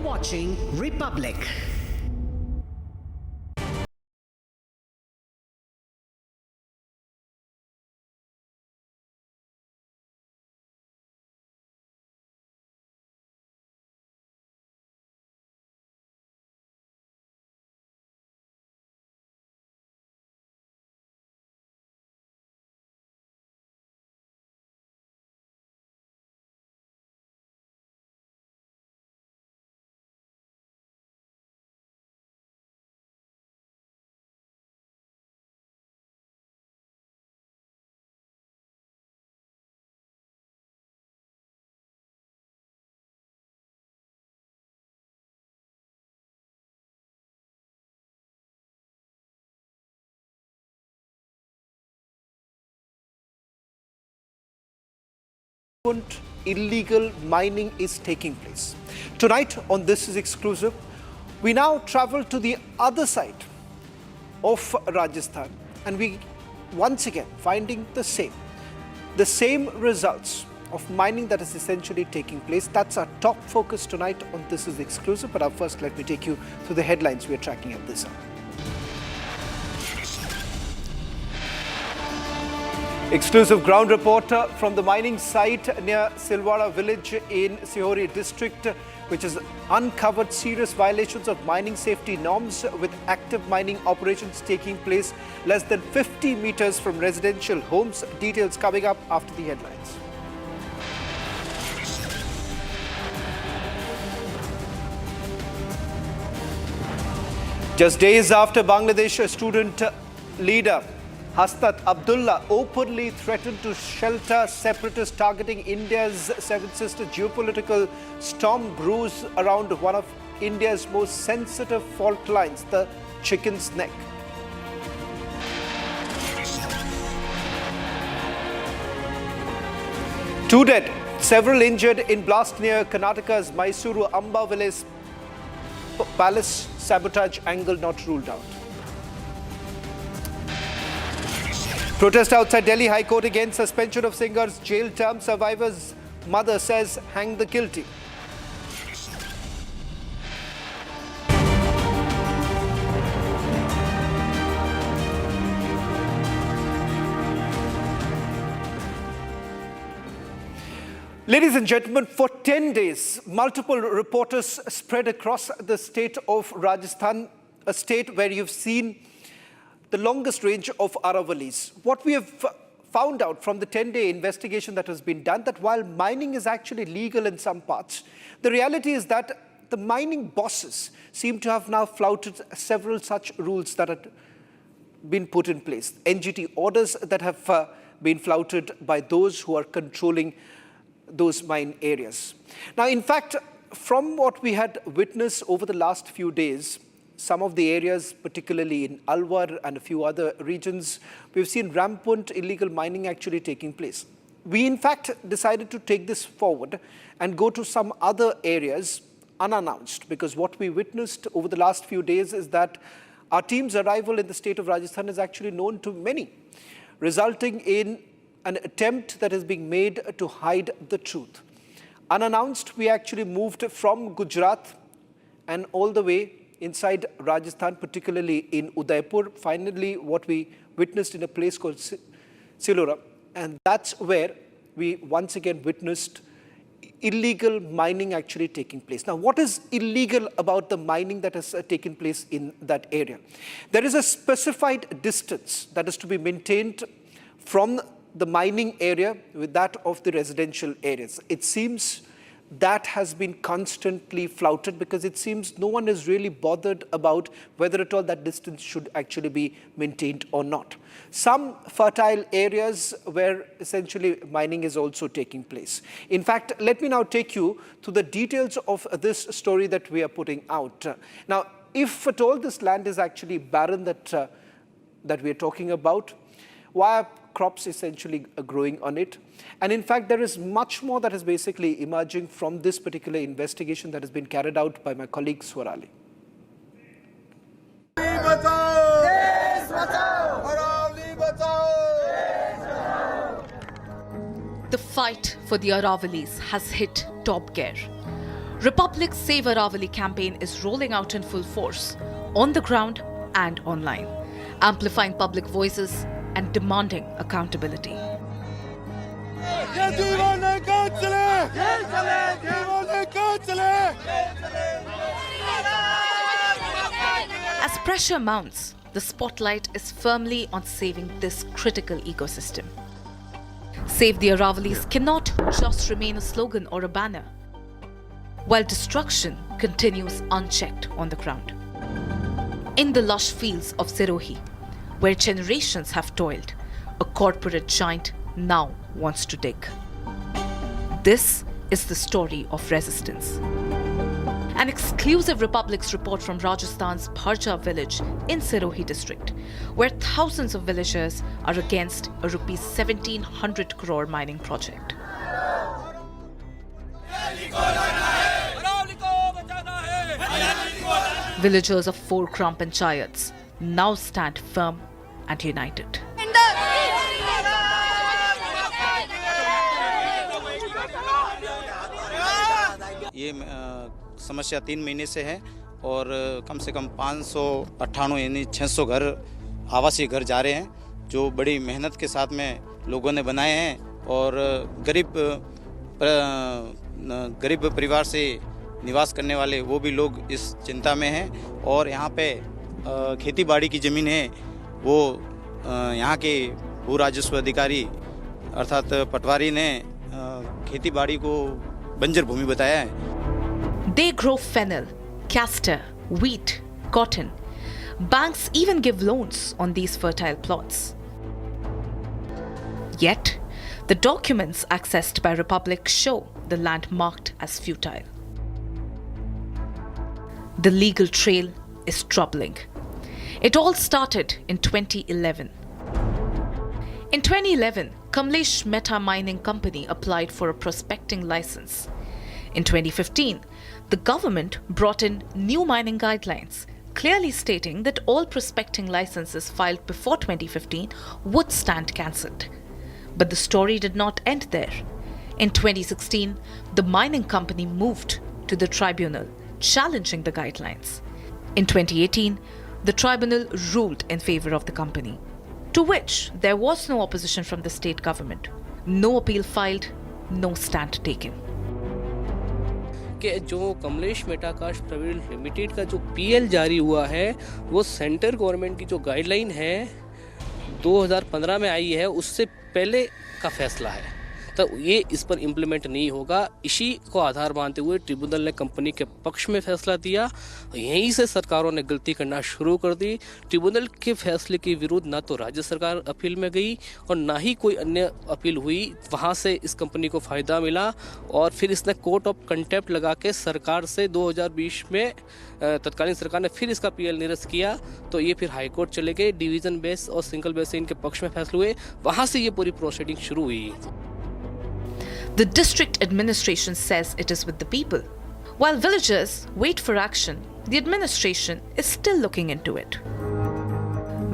watching Republic. Illegal mining is taking place. Tonight on This Is Exclusive, we now travel to the other side of Rajasthan and we once again finding the same results of mining that is essentially taking place. That's our top focus tonight on This Is Exclusive. But first, let me take you through the headlines we are tracking at this hour. Exclusive ground report from the mining site near Silwara village in Sirohi district, which has uncovered serious violations of mining safety norms with active mining operations taking place less than 50 meters from residential homes. Details coming up after the headlines. Just days after Bangladesh student leader Hastat Abdullah openly threatened to shelter separatists targeting India's seven sister, geopolitical storm brews around one of India's most sensitive fault lines, the Chicken's Neck. Two dead, several injured in blast near Karnataka's Mysuru Ambavali's palace. Sabotage angle not ruled out. Protest outside Delhi High Court against suspension of singer's jail term. Survivor's mother says hang the guilty. Ladies and gentlemen, for 10 days, multiple reporters spread across the state of Rajasthan, a state where you've seen the longest range of Aravallis. What we have found out from the 10-day investigation that has been done, that while mining is actually legal in some parts, the reality is that the mining bosses seem to have now flouted several such rules that have been put in place. NGT orders that have been flouted by those who are controlling those mine areas. Now, in fact, from what we had witnessed over the last few days, some of the areas, particularly in Alwar and a few other regions, we've seen rampant illegal mining actually taking place. We, in fact, decided to take this forward and go to some other areas unannounced, because what we witnessed over the last few days is that our team's arrival in the state of Rajasthan is actually known to many, resulting in an attempt that is being made to hide the truth. Unannounced, we actually moved from Gujarat and all the way inside Rajasthan, particularly in Udaipur. Finally, what we witnessed in a place called Silora, and that's where we once again witnessed illegal mining actually taking place. Now, what is illegal about the mining that has taken place in that area? There is a specified distance that is to be maintained from the mining area with that of the residential areas. It seems that has been constantly flouted, because it seems no one is really bothered about whether at all that distance should actually be maintained or not. Some fertile areas where essentially mining is also taking place. In fact, let me now take you to the details of this story that we are putting out. Now, if at all this land is actually barren that we are talking about, why are crops essentially growing on it? And in fact, there is much more that is basically emerging from this particular investigation that has been carried out by my colleague Swarali. The fight for the Aravallis has hit top gear. Republic's Save Aravalli campaign is rolling out in full force, on the ground and online, amplifying public voices and demanding accountability. As pressure mounts, the spotlight is firmly on saving this critical ecosystem. Save the Aravallis cannot just remain a slogan or a banner, while destruction continues unchecked on the ground. In the lush fields of Sirohi, where generations have toiled, a corporate giant now wants to dig. This is the story of resistance. An exclusive Republic's report from Rajasthan's Bharja village in Sirohi district, where thousands of villagers are against a rupees 1700 crore mining project. Villagers of 4 Gram Panchayats now stand firm and united. ये समस्या 3 महीने से है और कम से कम 598 यानी 600 घर आवासीय घर जा रहे हैं जो बड़ी मेहनत के साथ में लोगों ने बनाए हैं और गरीब परिवार से निवास करने वाले वो भी लोग इस चिंता में हैं और यहाँ पे खेती बाड़ी की ज़मीन है वो यहाँ के भू राजस्व अधिकारी अर्थात पटवारी ने खेती बाड़ी को बंजर भूमि बताया है. They grow fennel, castor, wheat, cotton. Banks even give loans on these fertile plots. Yet, the documents accessed by Republic show the land marked as futile. The legal trail is troubling. It all started in 2011. In 2011, Kamlesh Mehta Mining Company applied for a prospecting license. In 2015, the government brought in new mining guidelines, clearly stating that all prospecting licenses filed before 2015 would stand cancelled. But the story did not end there. In 2016, the mining company moved to the tribunal, challenging the guidelines. In 2018, the tribunal ruled in favour of the company, to which there was no opposition from the state government. No appeal filed, no stand taken. कि जो Kamlesh meta cast private limited का जो PL जारी हुआ है वो centre government की जो गाइडलाइन है 2015 में आई है उससे पहले का फैसला है तो ये इस पर इम्प्लीमेंट नहीं होगा. इसी को आधार मानते हुए ट्रिब्यूनल ने कंपनी के पक्ष में फैसला दिया. यहीं से सरकारों ने गलती करना शुरू कर दी. ट्रिब्यूनल के फैसले के विरुद्ध ना तो राज्य सरकार अपील में गई और ना ही कोई अन्य अपील हुई. वहाँ से इस कंपनी को फ़ायदा मिला और फिर इसने कोर्ट ऑफ कंटेम्प्ट लगा के सरकार से 2020 में तत्कालीन सरकार ने फिर इसका पीएल निरस्त किया. तो ये फिर हाई कोर्ट चले गए. डिवीज़न बेस और सिंगल बेस से इनके पक्ष में फैसले हुए. वहाँ से ये पूरी प्रोसीडिंग शुरू हुई. The district administration says it is with the people. While villagers wait for action, the administration is still looking into it.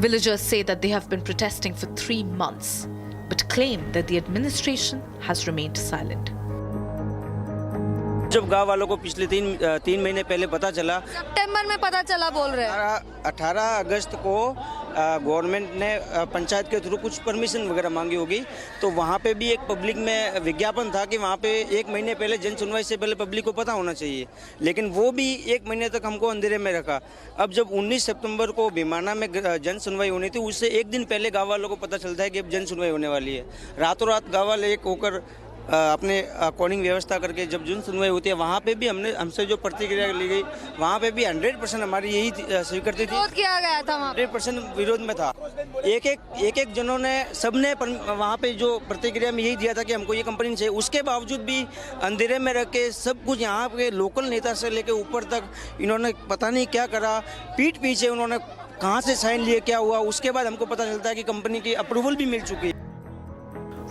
Villagers say that they have been protesting for 3 months, but claim that the administration has remained silent. जब गांव वालों को पिछले तीन महीने पहले पता चला, सितंबर में पता चला बोल रहे हैं 18 अगस्त को गवर्नमेंट ने पंचायत के थ्रू कुछ परमिशन वगैरह मांगी होगी तो वहाँ पे भी एक पब्लिक में विज्ञापन था कि वहाँ पे 1 महीने पहले जन सुनवाई से पहले पब्लिक को पता होना चाहिए, लेकिन वो भी 1 महीने तक हमको अंधेरे में रखा. अब जब 19 सितंबर को भीमाना में जन सुनवाई होनी थी उससे 1 दिन पहले गाँव वालों को पता चलता है कि अब जन सुनवाई होने वाली है. रातों रात गाँव वाले एक होकर अपने अकॉर्डिंग व्यवस्था करके जब जन सुनवाई होती है वहाँ पे भी हमसे जो प्रतिक्रिया ली गई वहाँ पे भी 100% हमारी यही स्वीकृति थी. विरोध किया गया था, 100% विरोध में था. एक जनों ने सबने वहाँ पे जो प्रतिक्रिया में यही दिया था कि हमको ये कंपनी चाहिए. उसके बावजूद भी अंधेरे में रख के सब कुछ यहाँ के लोकल नेता से लेके ऊपर तक इन्होंने पता नहीं क्या करा. पीठ पीछे उन्होंने कहाँ से साइन लिए क्या हुआ उसके बाद हमको पता चलता है कि कंपनी की अप्रूवल भी मिल चुकी है.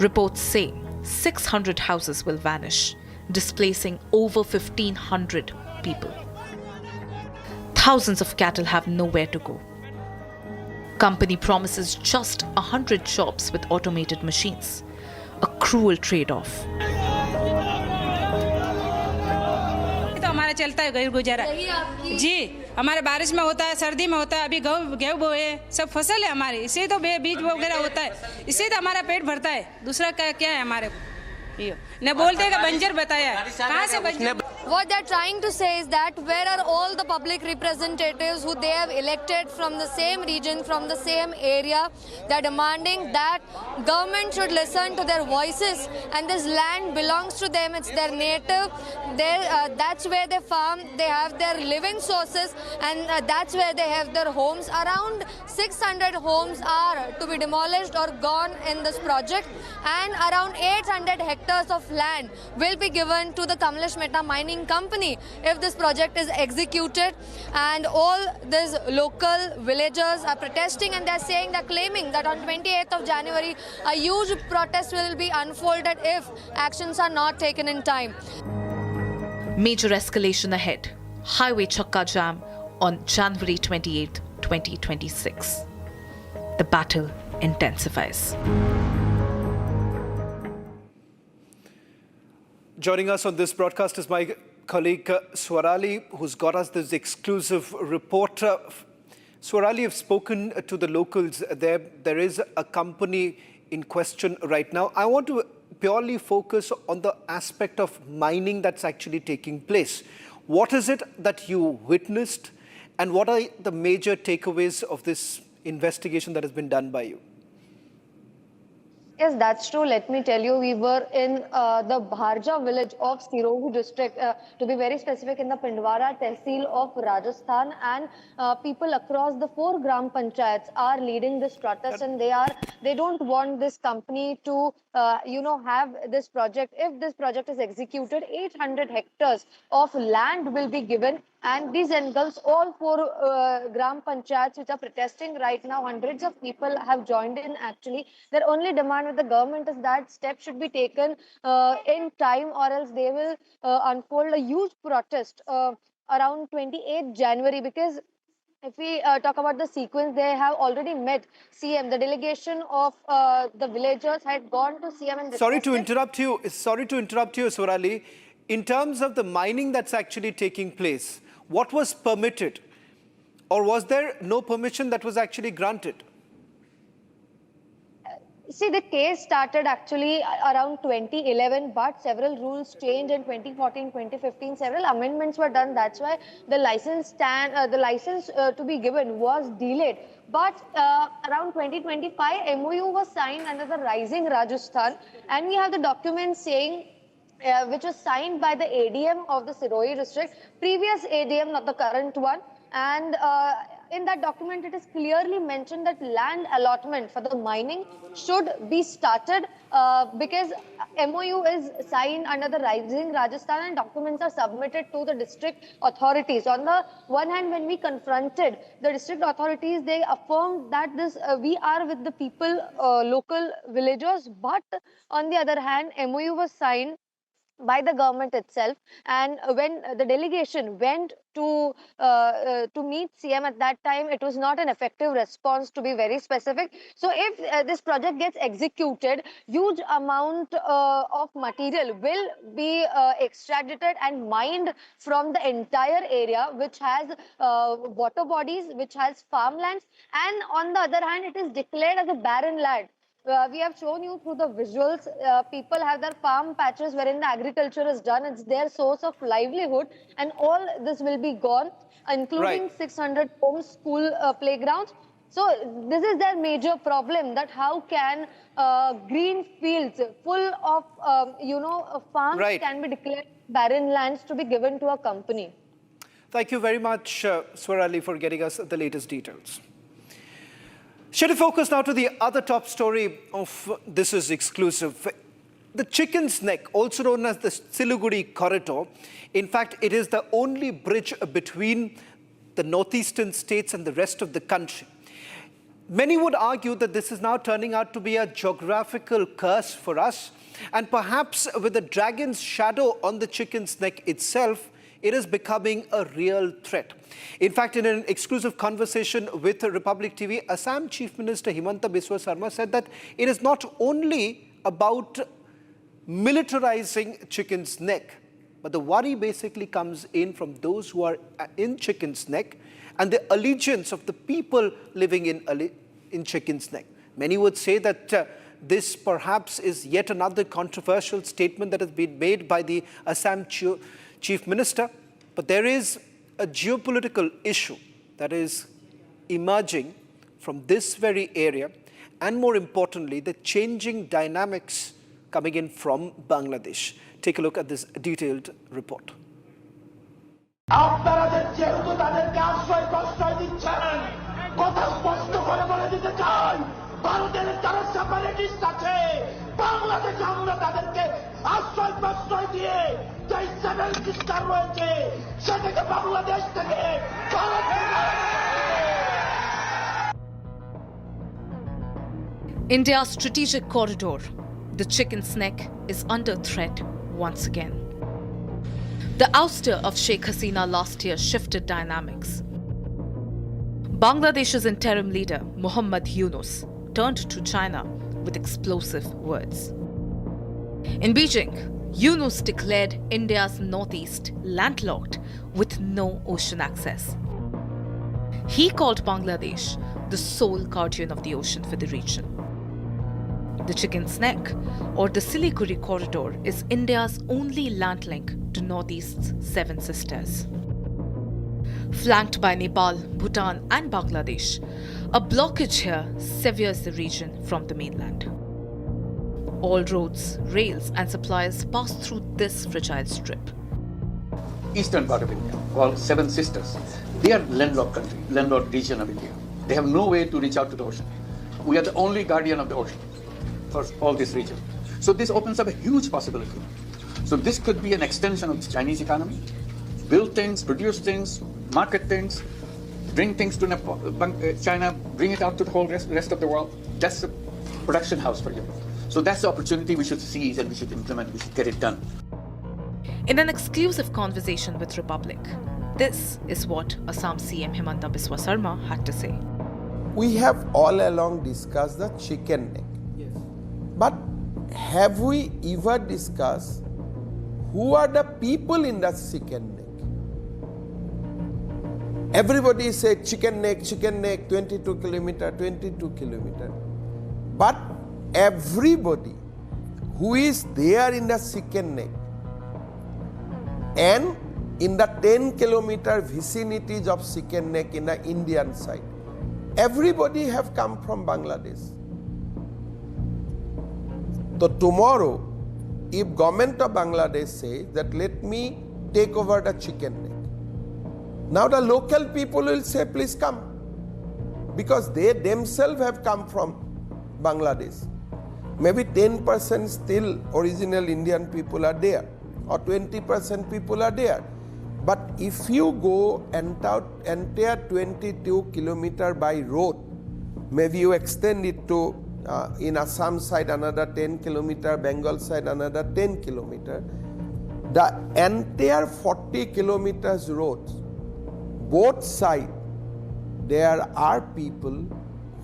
Reports say 600 houses will vanish, displacing over 1,500 people. Thousands of cattle have nowhere to go. Company promises just 100 jobs with automated machines, a cruel trade-off. चलता है गुजारा। जी, हमारे बारिश में होता है, सर्दी में होता है, अभी गेहूँ बोए सब फसल है हमारी, इससे तो बीज वगैरह होता है, इससे तो हमारा पेट भरता है। दूसरा क्या है हमारे न बोलते का बंजर बताया कहाँ से बंजर। What they're trying to say is that where are all the public representatives who they have elected from the same region, from the same area? They're demanding that government should listen to their voices, and this land belongs to them. It's their native. That's where they farm. They have their living sources, and that's where they have their homes. Around 600 homes are to be demolished or gone in this project, and around 800 hectares of land will be given to the Kamlesh Mehta Mining Company if this project is executed. And all these local villagers are protesting, and they're claiming that on 28th of January a huge protest will be unfolded if actions are not taken in time. Major escalation ahead. Highway Chakka Jam on January 28th, 2026. The battle intensifies. Joining us on this broadcast is my colleague Swarali, who's got us this exclusive report. Swarali, you've spoken to the locals there. There is a company in question right now. I want to purely focus on the aspect of mining that's actually taking place. What is it that you witnessed, and what are the major takeaways of this investigation that has been done by you? Yes, that's true. Let me tell you, we were in the Bharja village of Sirohi district, to be very specific, in the Pindwara tehsil of Rajasthan, and people across the 4 gram panchayats are leading this protest, and they don't want this company to have this project. If this project is executed, 800 hectares of land will be given, and this engulfs all 4 gram panchayats which are protesting right now. Hundreds of people have joined in. Actually, their only demand with the government is that steps should be taken in time, or else they will unfold a huge protest around 28th January. Because if we talk about the sequence, they have already met CM. The delegation of the villagers had gone to CM and Sorry to interrupt you, Swarali. In terms of the mining that's actually taking place, what was permitted, or was there no permission that was actually granted? See, the case started actually around 2011, but several rules changed in 2014, 2015. Several amendments were done. That's why the license to be given was delayed. But around 2025, MOU was signed under the Rising Rajasthan, and we have the document saying, which was signed by the ADM of the Sirohi district, previous ADM, not the current one. And in that document, it is clearly mentioned that land allotment for the mining should be started because MOU is signed under the Rising Rajasthan, and documents are submitted to the district authorities. On the one hand, when we confronted the district authorities, they affirmed that we are with the people, local villagers. But on the other hand, MOU was signed by the government itself, and when the delegation went to meet CM at that time, it was not an effective response, to be very specific. So if this project gets executed, huge amount of material will be extracted and mined from the entire area, which has water bodies, which has farmlands, and on the other hand, it is declared as a barren land. We have shown you through the visuals, people have their farm patches wherein the agriculture is done. It's their source of livelihood, and all this will be gone, including 600 homes, school, playgrounds. So this is their major problem, that how can green fields full of, farms can be declared barren lands to be given to a company. Thank you very much, Swarali, for getting us the latest details. Should we focus now to the other top story of This Is Exclusive? The Chicken's Neck, also known as the Siliguri Corridor. In fact, it is the only bridge between the northeastern states and the rest of the country. Many would argue that this is now turning out to be a geographical curse for us, and perhaps with the dragon's shadow on the Chicken's Neck itself, it is becoming a real threat. In fact, in an exclusive conversation with Republic TV, Assam Chief Minister Himanta Biswa Sarma said that it is not only about militarizing Chicken's Neck, But the worry basically comes in from those who are in Chicken's Neck and the allegiance of the people living in Chicken's Neck. Many would say that this perhaps is yet another controversial statement that has been made by the Assam Chief Minister. But there is a geopolitical issue that is emerging from this very area, and more importantly, the changing dynamics coming in from Bangladesh. Take a look at this detailed report. India's strategic corridor, the Chicken's Neck, is under threat once again. The ouster of Sheikh Hasina last year shifted dynamics. Bangladesh's interim leader, Muhammad Yunus, turned to China with explosive words. In Beijing, Yunus declared India's northeast landlocked with no ocean access. He called Bangladesh the sole guardian of the ocean for the region. The Chicken's Neck, or the Siliguri corridor, is India's only land link to Northeast's seven sisters. Flanked by Nepal, Bhutan and Bangladesh, a blockage here severs the region from the mainland. All roads, rails and supplies pass through this fragile strip. Eastern part of India, called Seven Sisters. They are landlocked country, landlocked region of India. They have no way to reach out to the ocean. We are the only guardian of the ocean for all this region. So this opens up a huge possibility. So this could be an extension of the Chinese economy. Build things, produce things, market things, bring things to China, bring it out to the whole rest of the world. That's a production house for you. So that's the opportunity we should seize and we should implement, we should get it done. In an exclusive conversation with Republic, this is what Assam CM Himanta Biswa Sarma had to say. We have all along discussed the chicken neck. Yes. But have we ever discussed who are the people in the chicken neck? Everybody say chicken neck, 22 kilometer, 22 kilometer. But everybody who is there in the chicken neck and in the 10 kilometer vicinities of chicken neck in the Indian side, everybody have come from Bangladesh. So tomorrow, if government of Bangladesh says that let me take over the chicken neck, now the local people will say please come, because they themselves have come from Bangladesh. Maybe 10% still original Indian people are there, or 20% people are there. But if you go entire 22 kilometer by road, maybe you extend it to in Assam side another 10 kilometer, Bengal side another 10 kilometer, the entire 40 kilometers roads, both sides, there are people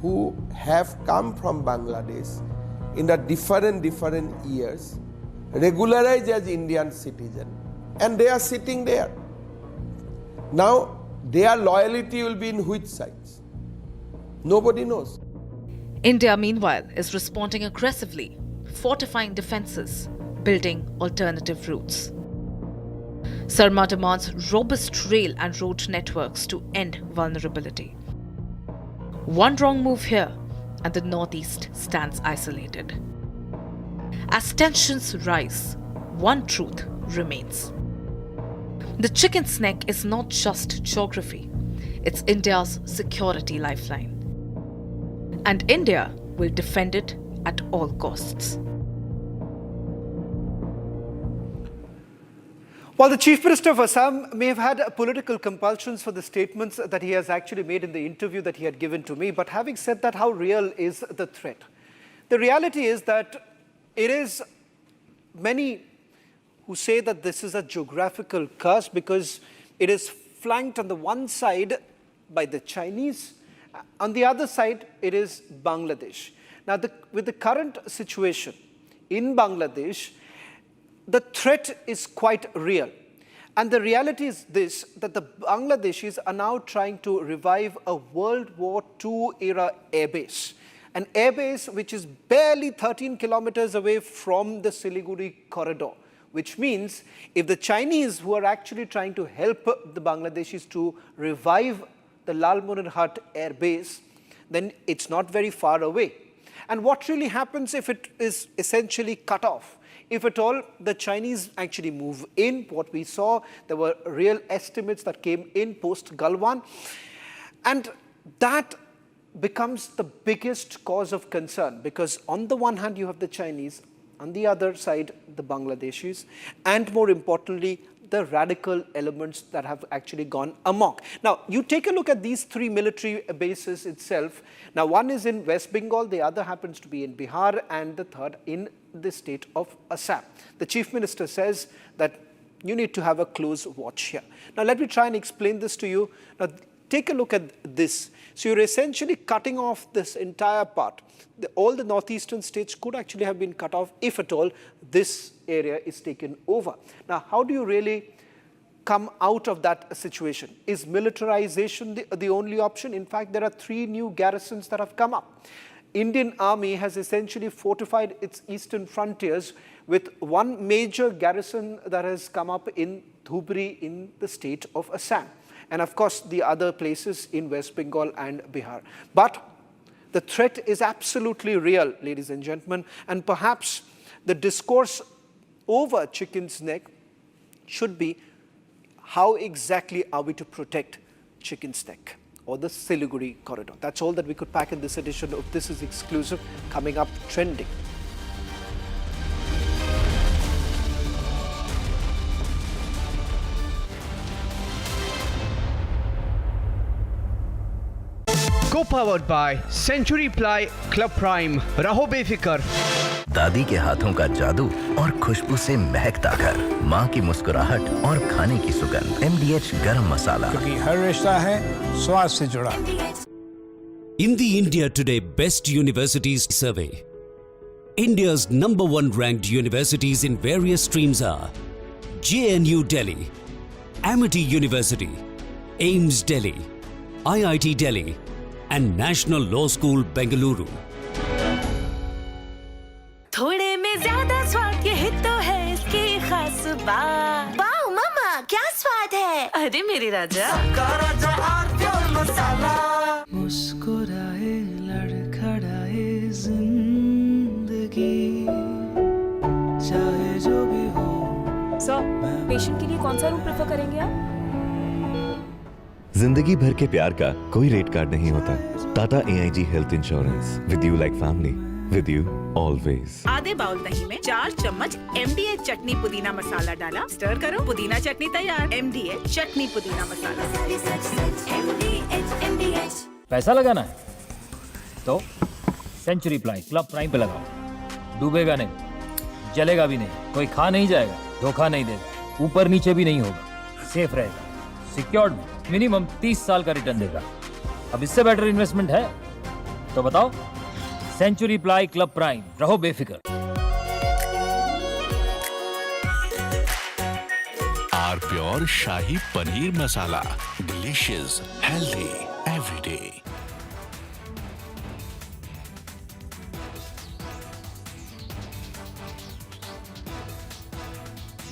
who have come from Bangladesh in the different years, regularized as Indian citizen, and they are sitting there. Now, their loyalty will be in which sides? Nobody knows. India, meanwhile, is responding aggressively, fortifying defences, building alternative routes. Sarma demands robust rail and road networks to end vulnerability. One wrong move here, and the Northeast stands isolated. As tensions rise, one truth remains. The Chicken's Neck is not just geography, it's India's security lifeline. And India will defend it at all costs. While the Chief Minister of Assam may have had political compulsions for the statements that he has actually made in the interview that he had given to me, but having said that, how real is the threat? The reality is that it is many who say that this is a geographical curse because it is flanked on the one side by the Chinese, on the other side it is Bangladesh. Now with the current situation in Bangladesh, the threat is quite real. And the reality is this, that the Bangladeshis are now trying to revive a World War II era airbase. An airbase which is barely 13 kilometers away from the Siliguri corridor, which means if the Chinese, who are actually trying to help the Bangladeshis to revive the Lalmonirhat air base, then it's not very far away. And what really happens if it is essentially cut off? If at all the Chinese actually move in, what we saw, there were real estimates that came in post Galwan, and that becomes the biggest cause of concern, because on the one hand you have the Chinese, on the other side the Bangladeshis, and more importantly the radical elements that have actually gone amok. Now you take a look at these three military bases itself. Now one is in West Bengal, the other happens to be in Bihar, and the third in the state of Assam. The Chief Minister says that you need to have a close watch here. Now let me try and explain this to you. Now take a look at this. So you're essentially cutting off this entire part. All the northeastern states could actually have been cut off if at all this area is taken over. Now, how do you really come out of that situation? Is militarization the only option? In fact, there are 3 new garrisons that have come up. Indian Army has essentially fortified its eastern frontiers with one major garrison that has come up in Dhubri in the state of Assam. And of course, the other places in West Bengal and Bihar. But the threat is absolutely real, ladies and gentlemen, and perhaps the discourse over Chicken's Neck should be, how exactly are we to protect Chicken's Neck or the Siliguri corridor? That's all that we could pack in this edition of This Is Exclusive. Coming up, trending. Co-powered by Century Ply Club Prime. रहो बेफिक्र। दादी के हाथों का जादू और खुशबू से महकता घर, माँ की मुस्कुराहट और खाने की सुगंध। MDH गरम मसाला, क्योंकि हर रिश्ता है स्वाद से जुड़ा। In the India Today Best Universities Survey, India's #1 ranked universities in various streams are JNU Delhi, Amity University, AIMS Delhi, IIT Delhi, and National Law School Bengaluru. थोड़े में ज्यादा स्वाद, यही तो है इसकी खास बात। वाओ मामा, क्या स्वाद है? अरे मेरे राजा, राजा और प्योर मसाला। मुस्कुराए लड़खड़ाए जिंदगी, चाहे जो भी हो। सर, पेशेंट के लिए कौन सा रूम प्रेफर करेंगे आप? जिंदगी भर के प्यार का कोई रेट कार्ड नहीं होता। Tata AIG health insurance, with you like family, with you always. आधे बाउल दही में 4 चम्मच MDH चटनी पुदीना मसाला डाला, स्टर करो, पुदीना चटनी तैयार। MDH चटनी पुदीना मसाला। पैसा लगाना है तो सेंचुरी प्लाई क्लब प्राइम पे लगाओ। डूबेगा नहीं, जलेगा भी नहीं, कोई खा नहीं जाएगा, धोखा नहीं देगा, ऊपर नीचे भी नहीं होगा, सेफ रहेगा, सिक्योर्ड में मिनिमम 30 साल का रिटर्न देगा। अब इससे बेटर इन्वेस्टमेंट है तो बताओ। सेंचुरी प्लाई क्लब प्राइम, रहो बेफिक्र। Our pure shahi paneer masala, delicious, healthy every day.